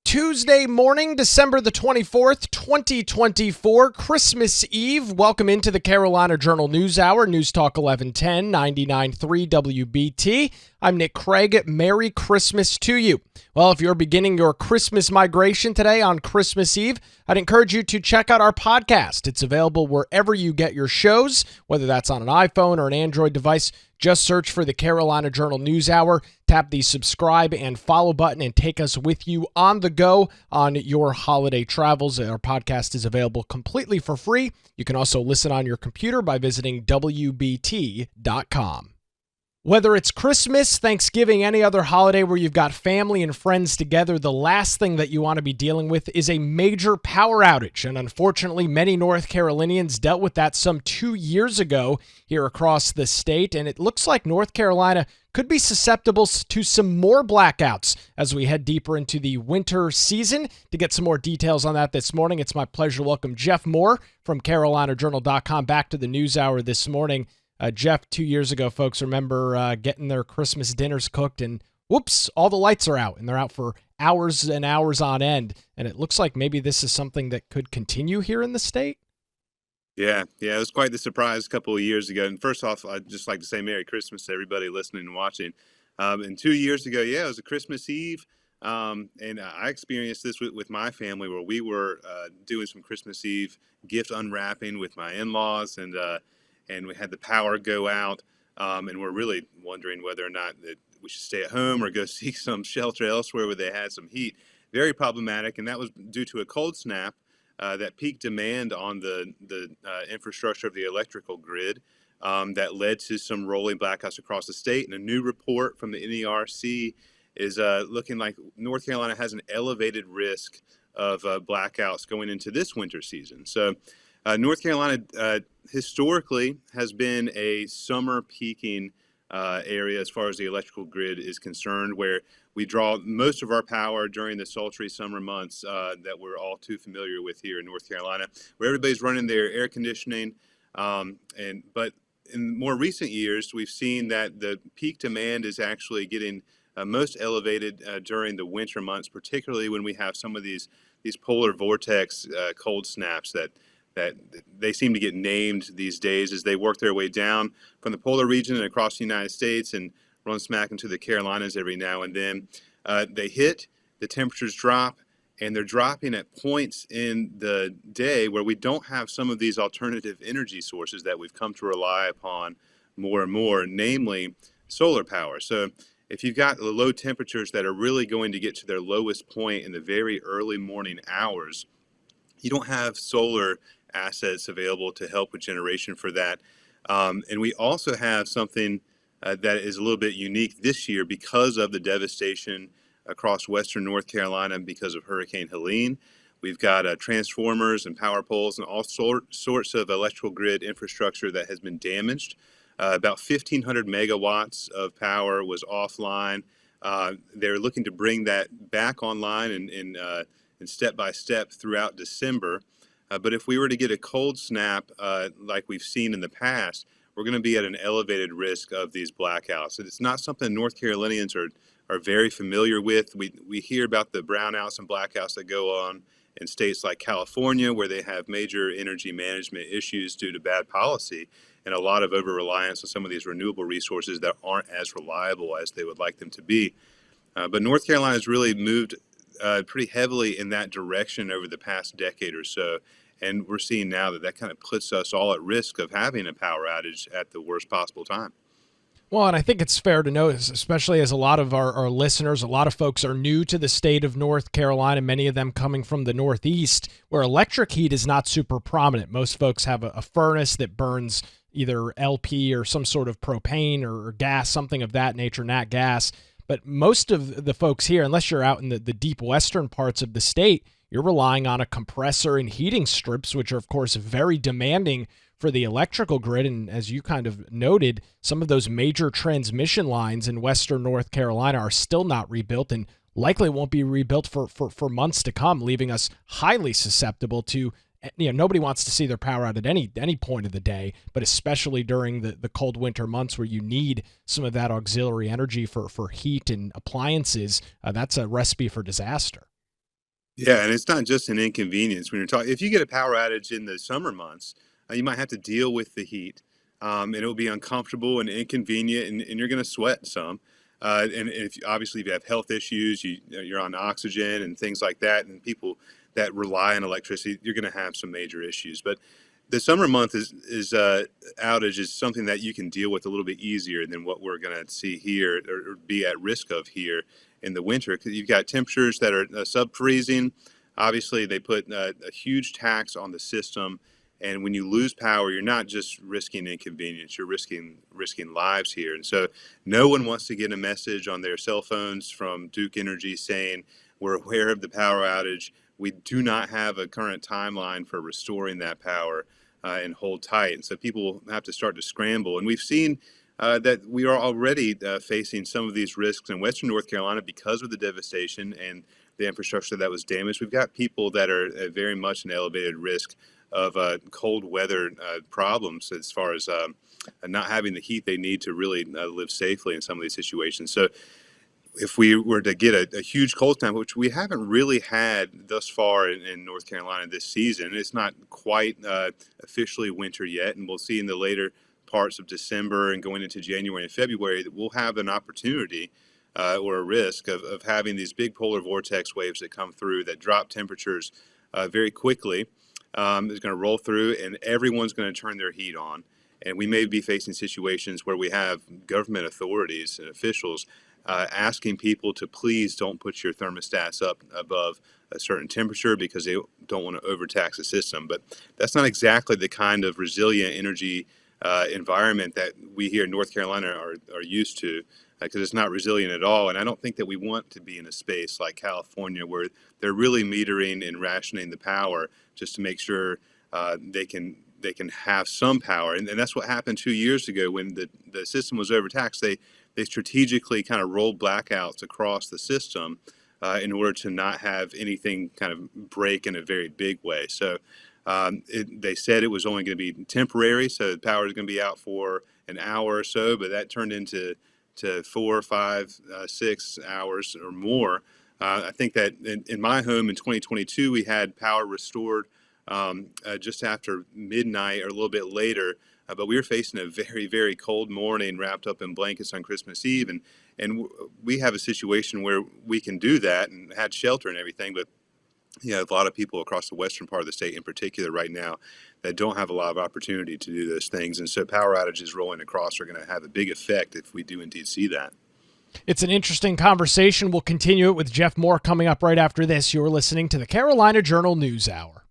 Tuesday morning, December the 24th, 2024, Christmas Eve. Welcome into the Carolina Journal News Hour, News Talk 1110, 99.3 WBT. I'm Nick Craig. Merry Christmas to you. Well, if you're beginning your Christmas migration today on Christmas Eve, I'd encourage you to check out our podcast. It's available wherever you get your shows, whether that's on an iPhone or an Android device. Just search for the Carolina Journal News Hour, tap the subscribe and follow button, and take us with you on the go on your holiday travels. Our podcast is available completely for free. You can also listen on your computer by visiting WBT.com. Whether it's Christmas, Thanksgiving, any other holiday where you've got family and friends together, the last thing that you want to be dealing with is a major power outage. And unfortunately, many North Carolinians dealt with that some 2 years ago here across the state. And it looks like North Carolina could be susceptible to some more blackouts as we head deeper into the winter season. To get some more details on that this morning, it's my pleasure to welcome Jeff Moore from CarolinaJournal.com back to the News Hour this morning. Jeff, 2 years ago, folks remember getting their Christmas dinners cooked and whoops, all the lights are out and they're out for hours and hours on end. And it looks like maybe this is something that could continue here in the state. Yeah, it was quite the surprise a couple of years ago. And first off, I'd just like to say Merry Christmas to everybody listening and watching. And 2 years ago, it was a Christmas Eve. And I experienced this with my family where we were doing some Christmas Eve gift unwrapping with my in-laws, and we had the power go out, and we're really wondering whether or not that we should stay at home or go seek some shelter elsewhere where they had some heat. Very problematic, and that was due to a cold snap that peaked demand on the infrastructure of the electrical grid that led to some rolling blackouts across the state. And a new report from the NERC is looking like North Carolina has an elevated risk of blackouts going into this winter season. So North Carolina historically has been a summer peaking area as far as the electrical grid is concerned, where we draw most of our power during the sultry summer months that we're all too familiar with here in North Carolina, where everybody's running their air conditioning. But in more recent years, we've seen that the peak demand is actually getting most elevated during the winter months, particularly when we have some of these polar vortex cold snaps that they seem to get named these days as they work their way down from the polar region and across the United States and run smack into the Carolinas every now and then. They hit, the temperatures drop, and they're dropping at points in the day where we don't have some of these alternative energy sources that we've come to rely upon more and more, namely solar power. So if you've got the low temperatures that are really going to get to their lowest point in the very early morning hours, you don't have solar assets available to help with generation for that. And we also have something that is a little bit unique this year because of the devastation across western North Carolina because of Hurricane Helene. We've got transformers and power poles and all sorts of electrical grid infrastructure that has been damaged. About 1,500 megawatts of power was offline. They're looking to bring that back online and step by step throughout December. But if we were to get a cold snap like we've seen in the past, we're going to be at an elevated risk of these blackouts. And it's not something North Carolinians are very familiar with. We hear about the brownouts and blackouts that go on in states like California, where they have major energy management issues due to bad policy and a lot of over-reliance on some of these renewable resources that aren't as reliable as they would like them to be. But North Carolina has really moved pretty heavily in that direction over the past decade or so. And we're seeing now that kind of puts us all at risk of having a power outage at the worst possible time. Well, and I think it's fair to notice, especially as a lot of our listeners, a lot of folks are new to the state of North Carolina, many of them coming from the Northeast, where electric heat is not super prominent. Most folks have a furnace that burns either LP or some sort of propane or gas, something of that nature, nat gas. But most of the folks here, unless you're out in the deep western parts of the state, you're relying on a compressor and heating strips, which are, of course, very demanding for the electrical grid. And as you kind of noted, some of those major transmission lines in western North Carolina are still not rebuilt and likely won't be rebuilt for months to come, leaving us highly susceptible to, nobody wants to see their power out at any point of the day, but especially during the cold winter months where you need some of that auxiliary energy for heat and appliances. That's a recipe for disaster. Yeah, and it's not just an inconvenience when you're talking. If you get a power outage in the summer months, you might have to deal with the heat, and it'll be uncomfortable and inconvenient, and you're going to sweat some. And if obviously if you have health issues, you're on oxygen and things like that, and people that rely on electricity, you're going to have some major issues. But the summer month is outage is something that you can deal with a little bit easier than what we're going to see here or be at risk of here in the winter, because you've got temperatures that are sub freezing. Obviously, they put a huge tax on the system, and when you lose power, you're not just risking inconvenience; you're risking lives here. And so, no one wants to get a message on their cell phones from Duke Energy saying we're aware of the power outage. We do not have a current timeline for restoring that power, and hold tight. And so people have to start to scramble. And we've seen that we are already facing some of these risks in Western North Carolina because of the devastation and the infrastructure that was damaged. We've got people that are very much an elevated risk of cold weather problems as far as not having the heat they need to really live safely in some of these situations. So if we were to get a huge cold snap, which we haven't really had thus far in North Carolina this season, it's not quite officially winter yet, and we'll see in the later parts of December and going into January and February that we'll have an opportunity or a risk of having these big polar vortex waves that come through that drop temperatures very quickly. It's going to roll through, and everyone's going to turn their heat on. And we may be facing situations where we have government authorities and officials asking people to please don't put your thermostats up above a certain temperature because they don't want to overtax the system. But that's not exactly the kind of resilient energy environment that we here in North Carolina are used to, because it's not resilient at all. And I don't think that we want to be in a space like California where they're really metering and rationing the power just to make sure they can have some power. And that's what happened 2 years ago when the system was overtaxed. They strategically kind of rolled blackouts across the system in order to not have anything kind of break in a very big way. So they said it was only going to be temporary, so the power is going to be out for an hour or so, but that turned into 4, 5, 6 hours or more. I think that in my home in 2022, we had power restored just after midnight or a little bit later. But we were facing a very, very cold morning wrapped up in blankets on Christmas Eve. And we have a situation where we can do that and had shelter and everything. But a lot of people across the western part of the state in particular right now that don't have a lot of opportunity to do those things. And so power outages rolling across are going to have a big effect if we do indeed see that. It's an interesting conversation. We'll continue it with Jeff Moore coming up right after this. You're listening to the Carolina Journal News Hour.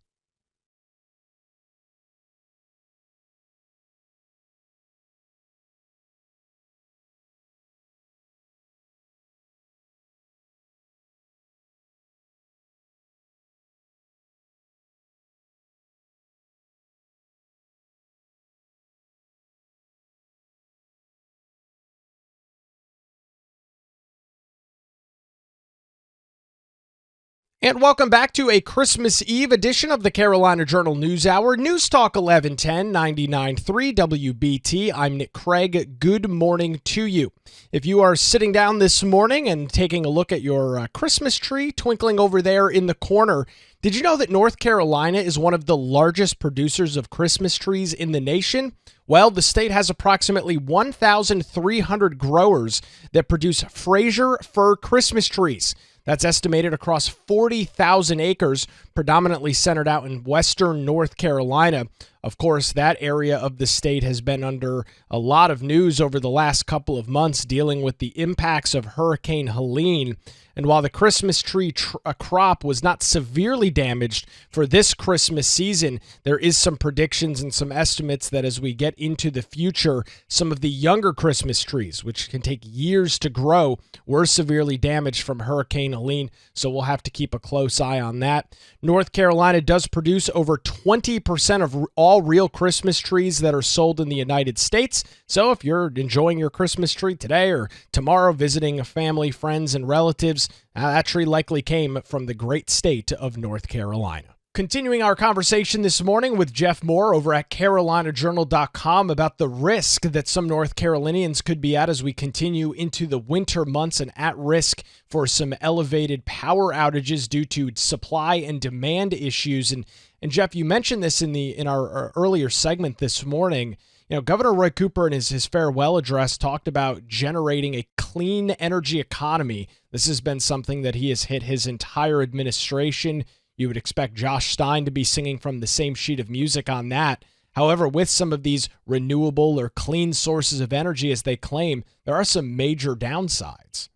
And welcome back to a Christmas Eve edition of the Carolina Journal News Hour. News Talk 1110 99.3 WBT. I'm Nick Craig. Good morning to you. If you are sitting down this morning and taking a look at your Christmas tree twinkling over there in the corner, did you know that North Carolina is one of the largest producers of Christmas trees in the nation? Well, the state has approximately 1,300 growers that produce Fraser fir Christmas trees. That's estimated across 40,000 acres, predominantly centered out in western North Carolina. Of course, that area of the state has been under a lot of news over the last couple of months dealing with the impacts of Hurricane Helene. And while the Christmas tree crop was not severely damaged for this Christmas season, there is some predictions and some estimates that as we get into the future, some of the younger Christmas trees, which can take years to grow, were severely damaged from Hurricane Helene. So we'll have to keep a close eye on that. North Carolina does produce over 20% of all real Christmas trees that are sold in the United States. So if you're enjoying your Christmas tree today or tomorrow, visiting family, friends, and relatives, that tree likely came from the great state of North Carolina. Continuing our conversation this morning with Jeff Moore over at CarolinaJournal.com about the risk that some North Carolinians could be at as we continue into the winter months and at risk for some elevated power outages due to supply and demand issues. And Jeff, you mentioned this in our earlier segment this morning. You know, Governor Roy Cooper in his farewell address talked about generating a clean energy economy. This has been something that he has hit his entire administration. You would expect Josh Stein to be singing from the same sheet of music on that. However, with some of these renewable or clean sources of energy, as they claim, there are some major downsides.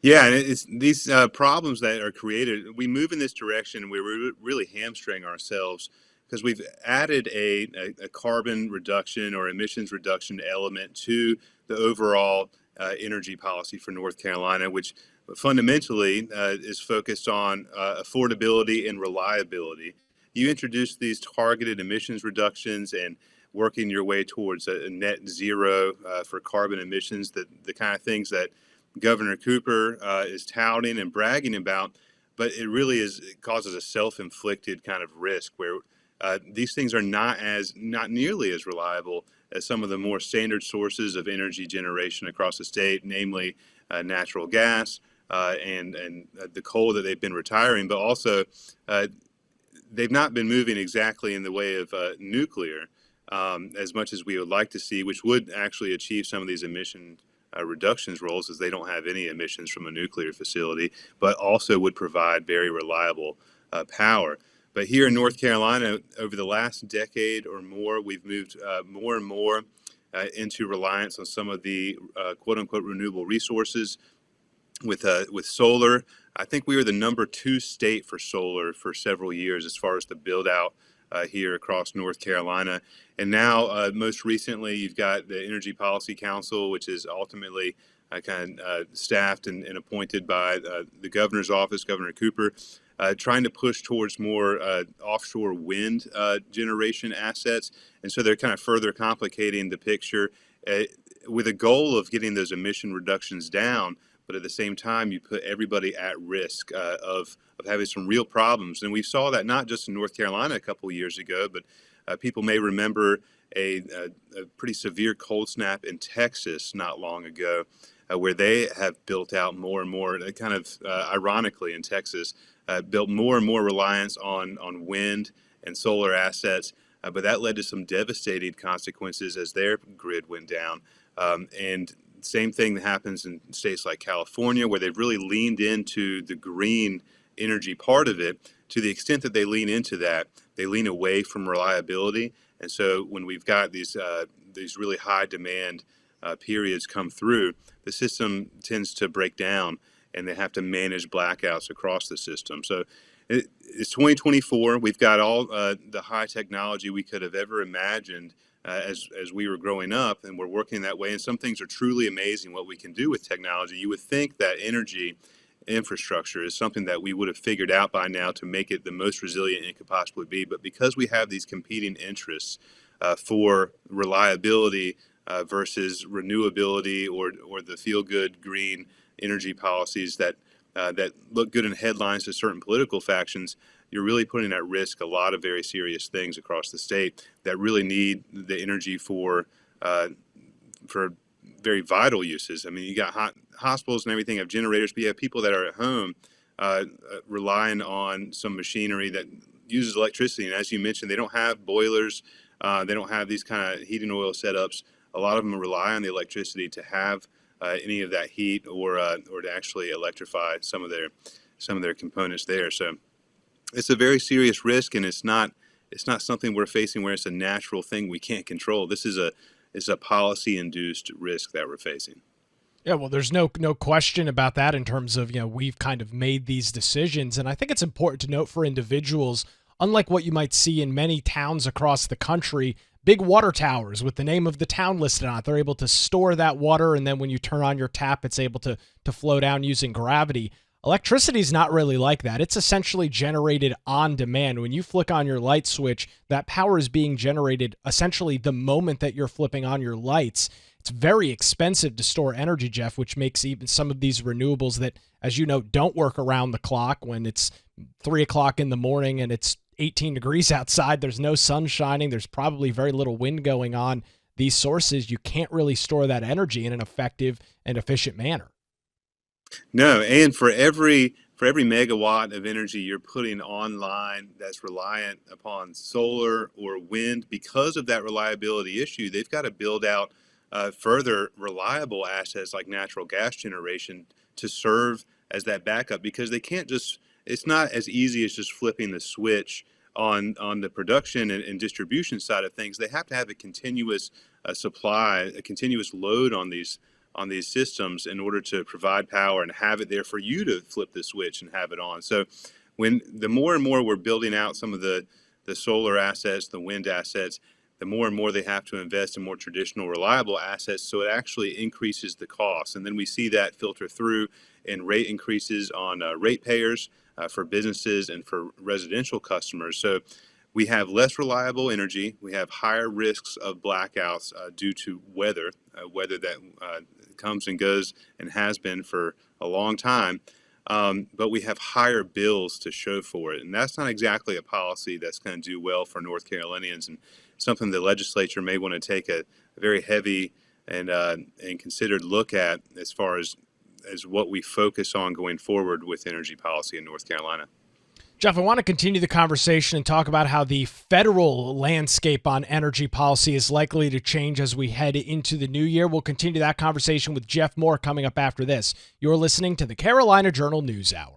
Yeah, and it's these problems that are created. We move in this direction. We're really hamstring ourselves because we've added a carbon reduction or emissions reduction element to the overall energy policy for North Carolina, which fundamentally is focused on affordability and reliability. You introduce these targeted emissions reductions and working your way towards a net zero for carbon emissions, the kind of things that Governor Cooper is touting and bragging about, but it causes a self-inflicted kind of risk where these things are not nearly as reliable as some of the more standard sources of energy generation across the state, namely natural gas, and the coal that they've been retiring, but also they've not been moving exactly in the way of nuclear as much as we would like to see, which would actually achieve some of these emission reductions roles, as they don't have any emissions from a nuclear facility, but also would provide very reliable power. But here in North Carolina, over the last decade or more, we've moved more and more into reliance on some of the quote-unquote renewable resources. With solar, I think we were the number 2 state for solar for several years as far as the build out here across North Carolina. And now, most recently, you've got the Energy Policy Council, which is ultimately staffed and appointed by the governor's office, Governor Cooper, trying to push towards more offshore wind generation assets. And so they're kind of further complicating the picture with a goal of getting those emission reductions down. But at the same time, you put everybody at risk of having some real problems. And we saw that not just in North Carolina a couple of years ago, but people may remember a pretty severe cold snap in Texas not long ago, where they have built out more and more, kind of ironically in Texas, built more and more reliance on wind and solar assets. But that led to some devastating consequences as their grid went down. And same thing that happens in states like California, where they've really leaned into the green energy part of it. To the extent that they lean into that, they lean away from reliability. And so when we've got these really high demand periods come through, the system tends to break down, and they have to manage blackouts across the system. So it's 2024. We've got all the high technology we could have ever imagined as we were growing up, and we're working that way. And some things are truly amazing what we can do with technology. You would think that energy infrastructure is something that we would have figured out by now to make it the most resilient it could possibly be. But because we have these competing interests for reliability versus renewability or the feel-good green energy policies that look good in headlines to certain political factions, you're really putting at risk a lot of very serious things across the state that really need the energy for very vital uses. I mean, you got hospitals and everything have generators, but you have people that are at home relying on some machinery that uses electricity. And as you mentioned, they don't have boilers. They don't have these kind of heating oil setups. A lot of them rely on the electricity to have any of that heat or to actually electrify some of their components there. So it's a very serious risk, and it's not something we're facing where it's a natural thing we can't control. This is a policy-induced risk that we're facing. Yeah, well, there's no question about that in terms of, we've kind of made these decisions. And I think it's important to note for individuals, unlike what you might see in many towns across the country, big water towers with the name of the town listed on it. They're able to store that water, and then when you turn on your tap, it's able to flow down using gravity. Electricity is not really like that. It's essentially generated on demand. When you flick on your light switch, that power is being generated essentially the moment that you're flipping on your lights. It's very expensive to store energy, Jeff, which makes even some of these renewables that, as you know, don't work around the clock when it's 3 o'clock in the morning and it's 18 degrees outside. There's no sun shining. There's probably very little wind going on. These sources, you can't really store that energy in an effective and efficient manner. No, and for every megawatt of energy you're putting online that's reliant upon solar or wind, because of that reliability issue, they've got to build out further reliable assets like natural gas generation to serve as that backup, because they can't just, it's not as easy as just flipping the switch on the production and distribution side of things. They have to have a continuous supply, a continuous load on these systems in order to provide power and have it there for you to flip the switch and have it on. So when the more and more we're building out some of the solar assets, the wind assets, the more and more they have to invest in more traditional reliable assets, so it actually increases the cost. And then we see that filter through in rate increases on ratepayers for businesses and for residential customers. So we have less reliable energy. We have higher risks of blackouts due to weather that comes and goes and has been for a long time. But we have higher bills to show for it. And that's not exactly a policy that's going to do well for North Carolinians, and something the legislature may want to take a very heavy and considered look at as far as what we focus on going forward with energy policy in North Carolina. Jeff, I want to continue the conversation and talk about how the federal landscape on energy policy is likely to change as we head into the new year. We'll continue that conversation with Jeff Moore coming up after this. You're listening to the Carolina Journal News Hour.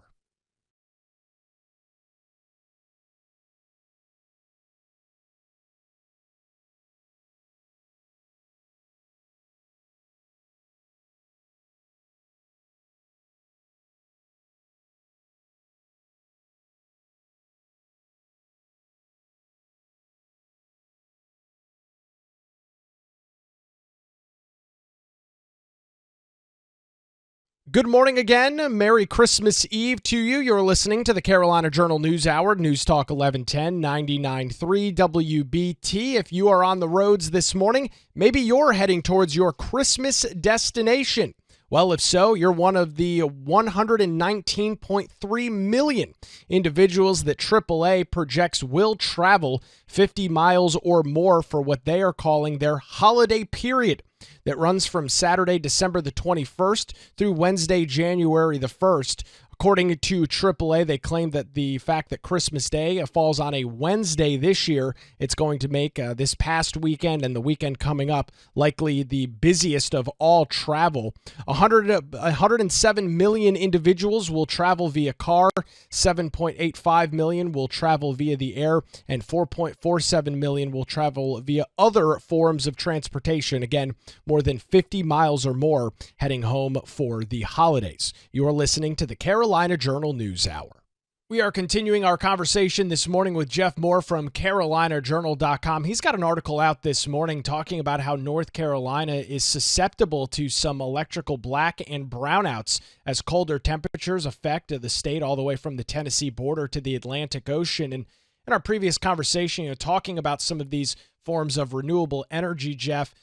Good morning again. Merry Christmas Eve to you. You're listening to the Carolina Journal News Hour, News Talk 1110, 99.3 WBT. If you are on the roads this morning, maybe you're heading towards your Christmas destination. Well, if so, you're one of the 119.3 million individuals that AAA projects will travel 50 miles or more for what they are calling their holiday period that runs from Saturday, December the 21st through Wednesday, January the 1st. According to AAA, they claim that the fact that Christmas Day falls on a Wednesday this year, it's going to make this past weekend and the weekend coming up likely the busiest of all travel. 107 million individuals will travel via car, 7.85 million will travel via the air, and 4.47 million will travel via other forms of transportation. Again, more than 50 miles or more heading home for the holidays. You are listening to the Carolina Journal News Hour. We are continuing our conversation this morning with Jeff Moore from CarolinaJournal.com. He's got an article out this morning talking about how North Carolina is susceptible to some electrical black and brownouts as colder temperatures affect the state all the way from the Tennessee border to the Atlantic Ocean. And in our previous conversation, talking about some of these forms of renewable energy, Jeff,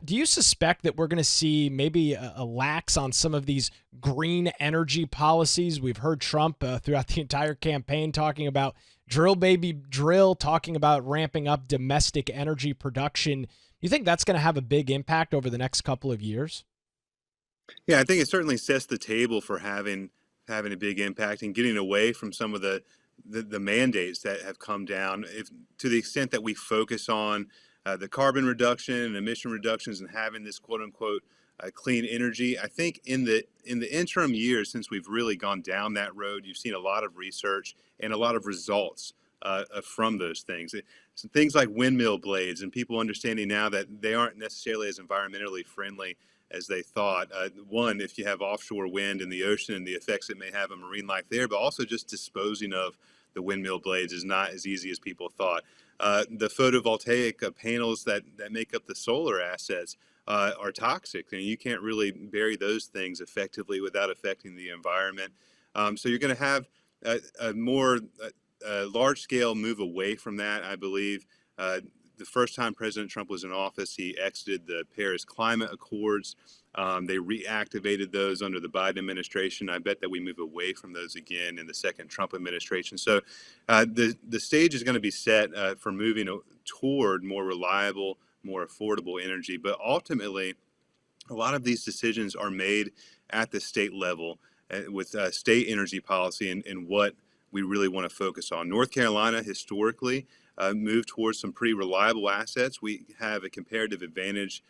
do you suspect that we're going to see maybe a lax on some of these green energy policies? We've heard Trump throughout the entire campaign talking about drill, baby, drill, talking about ramping up domestic energy production. You think that's going to have a big impact over the next couple of years? Yeah, I think it certainly sets the table for having a big impact and getting away from some of the mandates that have come down. If to the extent that we focus on the carbon reduction and emission reductions and having this quote unquote clean energy, I think in the interim years since we've really gone down that road, you've seen a lot of research and a lot of results from those things. So things like windmill blades and people understanding now that they aren't necessarily as environmentally friendly as they thought. One, if you have offshore wind in the ocean and the effects it may have on marine life there, but also just disposing of the windmill blades is not as easy as people thought. The photovoltaic panels that make up the solar assets are toxic, and you can't really bury those things effectively without affecting the environment. So you're going to have a more large-scale move away from that, I believe. the first time President Trump was in office, he exited the Paris Climate Accords. They reactivated those under the Biden administration. I bet that we move away from those again in the second Trump administration. So the stage is going to be set for moving toward more reliable, more affordable energy. But ultimately, a lot of these decisions are made at the state level with state energy policy and what we really want to focus on. North Carolina historically moved towards some pretty reliable assets. We have a comparative advantage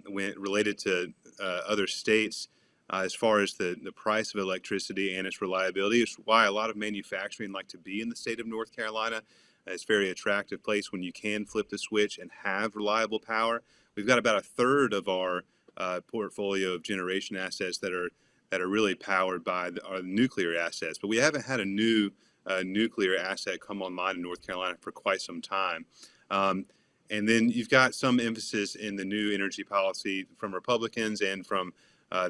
when related to other states as far as the price of electricity and its reliability. It's why a lot of manufacturing like to be in the state of North Carolina. It's a very attractive place when you can flip the switch and have reliable power. We've got about a third of our portfolio of generation assets that are really powered by our nuclear assets, but we haven't had a new nuclear asset come online in North Carolina for quite some time. And then you've got some emphasis in the new energy policy from Republicans and from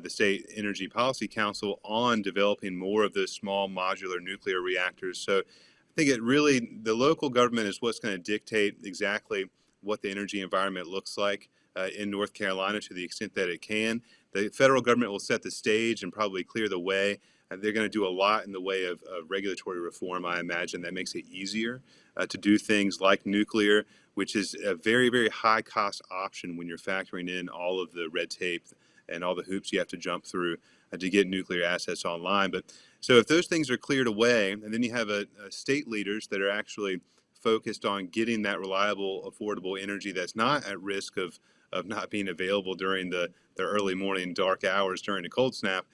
the State Energy Policy Council on developing more of those small modular nuclear reactors. So I think the local government is what's going to dictate exactly what the energy environment looks like in North Carolina to the extent that it can. The federal government will set the stage and probably clear the way. They're going to do a lot in the way of regulatory reform, I imagine, that makes it easier to do things like nuclear, which is a very, very high cost option when you're factoring in all of the red tape and all the hoops you have to jump through to get nuclear assets online. But so if those things are cleared away, and then you have state leaders that are actually focused on getting that reliable, affordable energy that's not at risk of not being available during the early morning dark hours during a cold snap,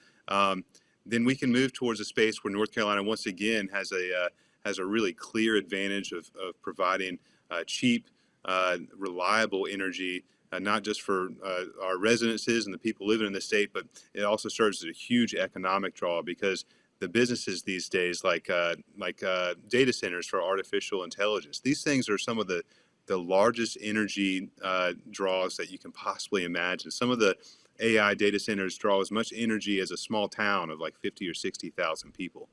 then we can move towards a space where North Carolina once again has a really clear advantage of providing cheap, reliable energy, not just for our residences and the people living in the state, but it also serves as a huge economic draw because the businesses these days, like data centers for artificial intelligence, these things are some of the largest energy draws that you can possibly imagine. Some of the AI data centers draw as much energy as a small town of like 50 or 60,000 people.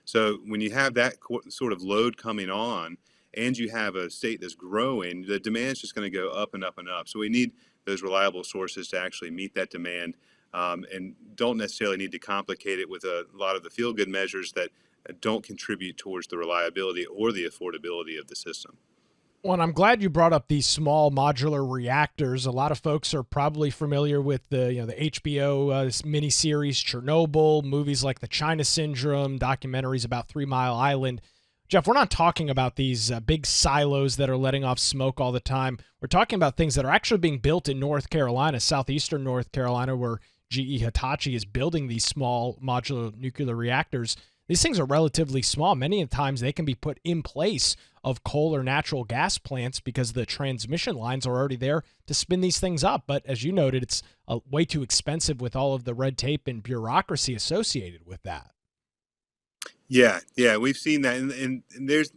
So when you have that sort of load coming on and you have a state that's growing, the demand is just going to go up and up and up. So we need those reliable sources to actually meet that demand and don't necessarily need to complicate it with a lot of the feel-good measures that don't contribute towards the reliability or the affordability of the system. Well, and I'm glad you brought up these small modular reactors. A lot of folks are probably familiar with the HBO miniseries Chernobyl, movies like The China Syndrome, documentaries about 3 Mile Island. Jeff, we're not talking about these big silos that are letting off smoke all the time. We're talking about things that are actually being built in North Carolina, southeastern North Carolina, where GE Hitachi is building these small modular nuclear reactors. These things are relatively small. Many times they can be put in place of coal or natural gas plants because the transmission lines are already there to spin these things up. But as you noted, it's way too expensive with all of the red tape and bureaucracy associated with that. Yeah, we've seen that, and there's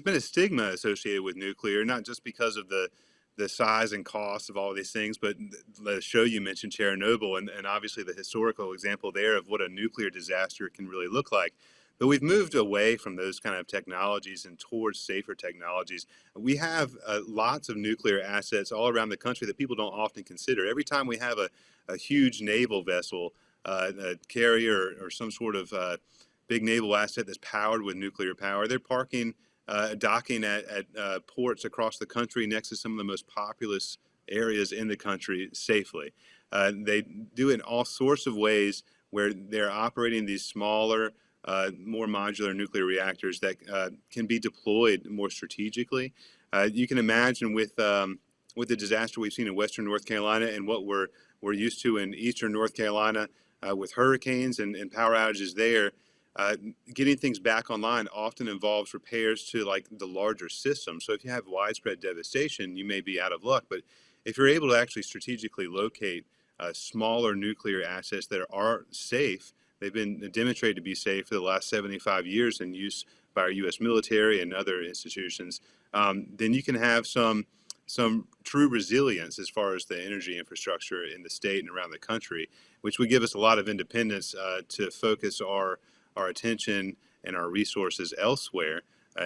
been a stigma associated with nuclear, not just because of the size and cost of all these things, but the show you mentioned, Chernobyl, and obviously the historical example there of what a nuclear disaster can really look like. But we've moved away from those kind of technologies and towards safer technologies. We have lots of nuclear assets all around the country that people don't often consider. Every time we have a huge naval vessel, a carrier or some sort of big naval asset that's powered with nuclear power, they're docking at ports across the country next to some of the most populous areas in the country safely. They do it in all sorts of ways where they're operating these smaller, more modular nuclear reactors that can be deployed more strategically. You can imagine with the disaster we've seen in Western North Carolina and what we're used to in Eastern North Carolina with hurricanes and power outages there. Getting things back online often involves repairs to like the larger system. So if you have widespread devastation, you may be out of luck. But if you're able to actually strategically locate smaller nuclear assets that are safe, they've been demonstrated to be safe for the last 75 years in use by our U.S. military and other institutions, then you can have some true resilience as far as the energy infrastructure in the state and around the country, which would give us a lot of independence to focus our attention and our resources elsewhere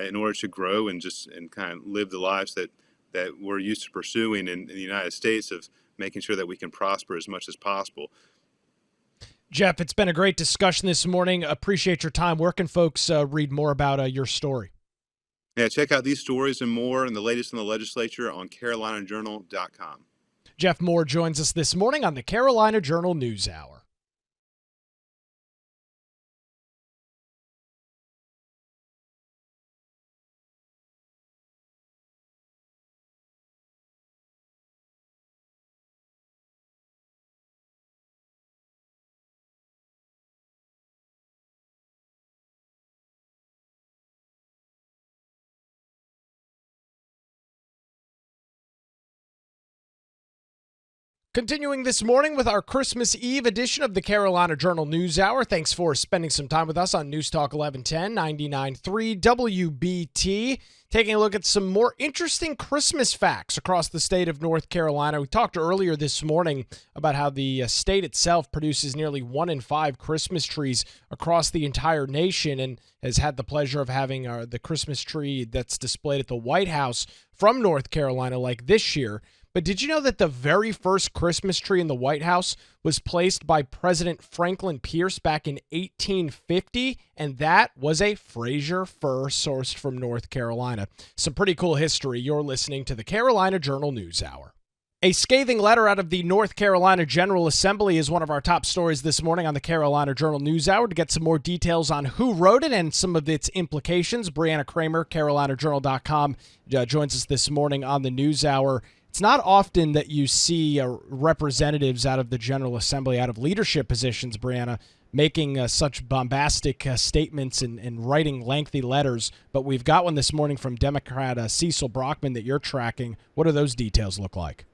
in order to grow and kind of live the lives that that we're used to pursuing in the United States of making sure that we can prosper as much as possible. Jeff, it's been a great discussion this morning. Appreciate your time. Where can folks read more about your story? Yeah, check out these stories and more and the latest in the legislature on carolinajournal.com. Jeff Moore joins us this morning on the Carolina Journal News Hour. Continuing this morning with our Christmas Eve edition of the Carolina Journal News Hour. Thanks for spending some time with us on News Talk 1110, 99.3 WBT. Taking a look at some more interesting Christmas facts across the state of North Carolina. We talked earlier this morning about how the state itself produces nearly 1 in 5 Christmas trees across the entire nation, and has had the pleasure of having the Christmas tree that's displayed at the White House from North Carolina like this year. But did you know that the very first Christmas tree in the White House was placed by President Franklin Pierce back in 1850? And that was a Fraser fir sourced from North Carolina. Some pretty cool history. You're listening to the Carolina Journal News Hour. A scathing letter out of the North Carolina General Assembly is one of our top stories this morning on the Carolina Journal News Hour. To get some more details on who wrote it and some of its implications, Brianna Kramer, CarolinaJournal.com, joins us this morning on the News Hour. It's not often that you see representatives out of the General Assembly, out of leadership positions, Brianna, making such bombastic statements and writing lengthy letters. But we've got one this morning from Democrat Cecil Brockman that you're tracking. What do those details look like?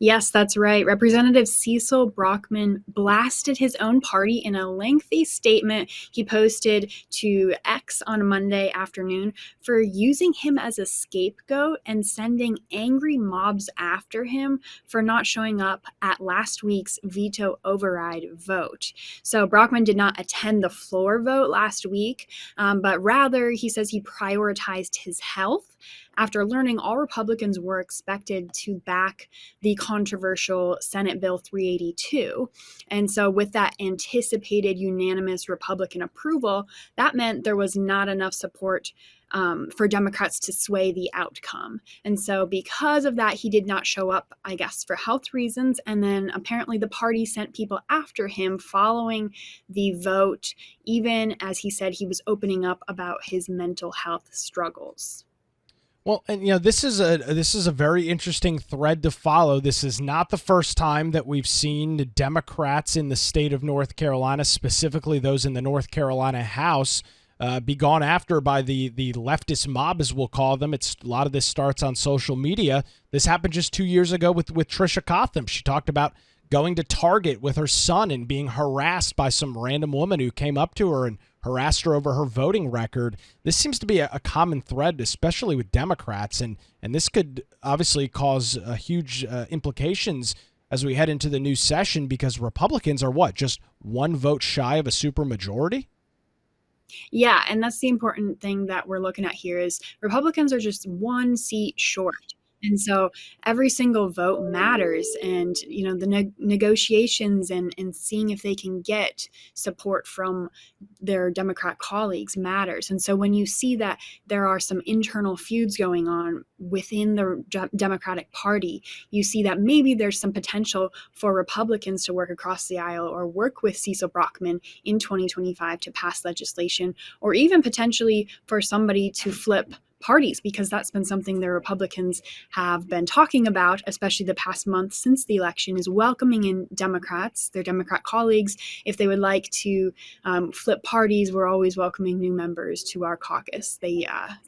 Yes, that's right. Representative Cecil Brockman blasted his own party in a lengthy statement he posted to X on Monday afternoon for using him as a scapegoat and sending angry mobs after him for not showing up at last week's veto override vote. So Brockman did not attend the floor vote last week, but rather he says he prioritized his health after learning all Republicans were expected to back the controversial Senate Bill 382. And so with that anticipated unanimous Republican approval, that meant there was not enough support for Democrats to sway the outcome. And so because of that, he did not show up, I guess, for health reasons. And then apparently the party sent people after him following the vote, even as he said he was opening up about his mental health struggles. Well, and this is a very interesting thread to follow. This is not the first time that we've seen Democrats in the state of North Carolina, specifically those in the North Carolina House, be gone after by the leftist mob, as we'll call them. A lot of this starts on social media. This happened just 2 years ago with Tricia Cotham. She talked about going to Target with her son and being harassed by some random woman who came up to her and harassed her over her voting record. This seems to be a common thread, especially with Democrats, and this could obviously cause huge implications as we head into the new session, because Republicans are just one vote shy of a supermajority? Yeah, and that's the important thing that we're looking at here is Republicans are just one seat short. And so every single vote matters, and the negotiations and seeing if they can get support from their Democrat colleagues matters. And so when you see that there are some internal feuds going on within the Democratic Party, you see that maybe there's some potential for Republicans to work across the aisle or work with Cecil Brockman in 2025 to pass legislation, or even potentially for somebody to flip parties, because that's been something the Republicans have been talking about, especially the past month since the election, is welcoming in Democrats, their Democrat colleagues. If they would like to flip parties, we're always welcoming new members to our caucus,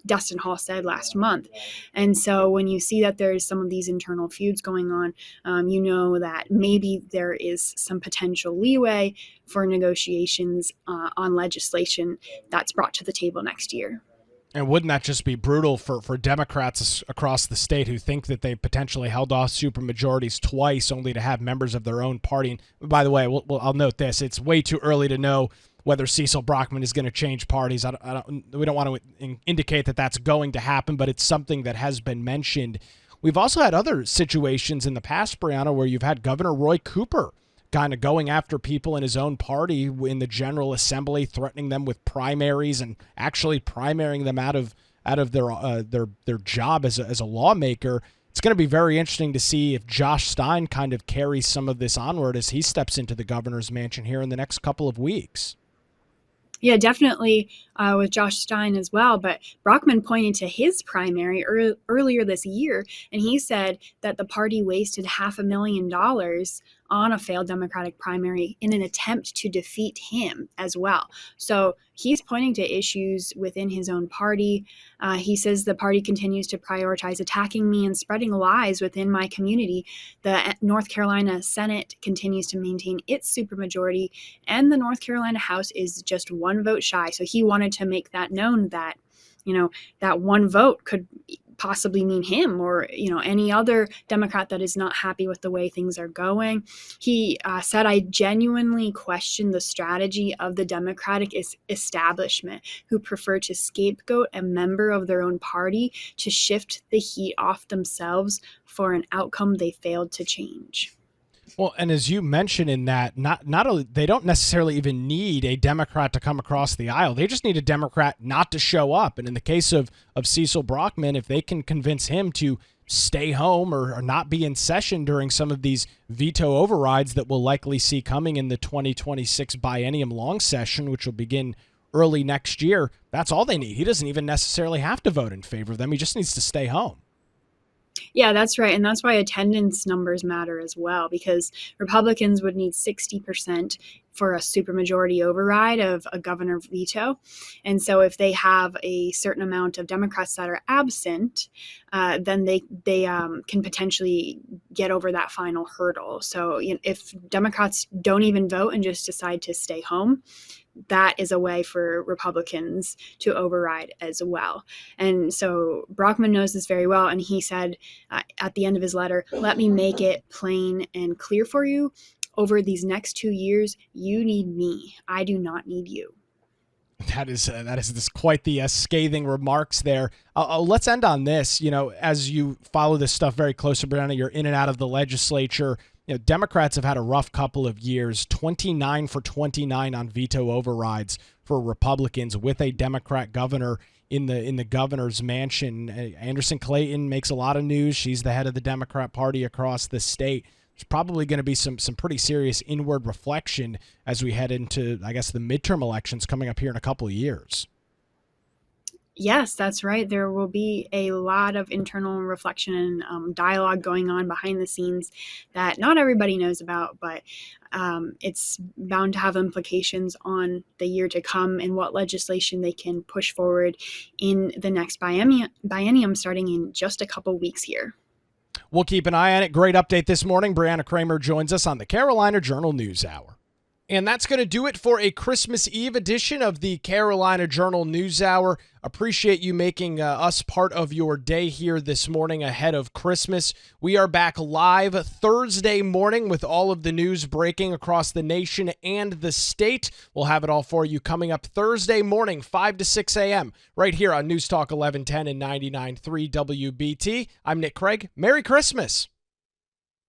Dustin Hall said last month. And so when you see that there's some of these internal feuds going on, that maybe there is some potential leeway for negotiations on legislation that's brought to the table next year. And wouldn't that just be brutal for Democrats across the state who think that they potentially held off supermajorities twice only to have members of their own party? And by the way, I'll note this. It's way too early to know whether Cecil Brockman is going to change parties. We don't want to indicate that that's going to happen, but it's something that has been mentioned. We've also had other situations in the past, Brianna, where you've had Governor Roy Cooper kind of going after people in his own party in the General Assembly, threatening them with primaries and actually primarying them out of their job as a lawmaker. It's going to be very interesting to see if Josh Stein kind of carries some of this onward as he steps into the governor's mansion here in the next couple of weeks. Yeah, definitely with Josh Stein as well. But Brockman pointed to his primary earlier this year, and he said that the party wasted $500,000 on a failed Democratic primary in an attempt to defeat him as well. So he's pointing to issues within his own party. He says the party continues to prioritize attacking me and spreading lies within my community. The North Carolina Senate continues to maintain its supermajority, and the North Carolina House is just one vote shy. So he wanted to make that known that, that one vote could possibly mean him or, any other Democrat that is not happy with the way things are going. He said, I genuinely question the strategy of the Democratic establishment who prefer to scapegoat a member of their own party to shift the heat off themselves for an outcome they failed to change. Well, and as you mentioned in that, not only they don't necessarily even need a Democrat to come across the aisle. They just need a Democrat not to show up. And in the case of Cecil Brockman, if they can convince him to stay home or not be in session during some of these veto overrides that we'll likely see coming in the 2026 biennium long session, which will begin early next year, that's all they need. He doesn't even necessarily have to vote in favor of them. He just needs to stay home. Yeah, that's right. And that's why attendance numbers matter as well, because Republicans would need 60% for a supermajority override of a governor veto. And so if they have a certain amount of Democrats that are absent, then they can potentially get over that final hurdle. So if Democrats don't even vote and just decide to stay home, that is a way for Republicans to override as well. And so Brockman knows this very well. And he said at the end of his letter, let me make it plain and clear for you. Over these next 2 years, you need me. I do not need you. That is quite the scathing remarks there. Let's end on this. As you follow this stuff very closely, Brianna, you're in and out of the legislature. Democrats have had a rough couple of years, 29 for 29 on veto overrides for Republicans with a Democrat governor in the governor's mansion. Anderson Clayton makes a lot of news. She's the head of the Democrat Party across the state. There's probably going to be some pretty serious inward reflection as we head into, I guess, the midterm elections coming up here in a couple of years. Yes, that's right. There will be a lot of internal reflection and dialogue going on behind the scenes that not everybody knows about, but it's bound to have implications on the year to come and what legislation they can push forward in the next biennium starting in just a couple weeks here. We'll keep an eye on it. Great update this morning. Brianna Kramer joins us on the Carolina Journal News Hour. And that's going to do it for a Christmas Eve edition of the Carolina Journal News Hour. Appreciate you making us part of your day here this morning ahead of Christmas. We are back live Thursday morning with all of the news breaking across the nation and the state. We'll have it all for you coming up Thursday morning, 5 to 6 a.m., right here on News Talk 1110 and 99.3 WBT. I'm Nick Craig. Merry Christmas.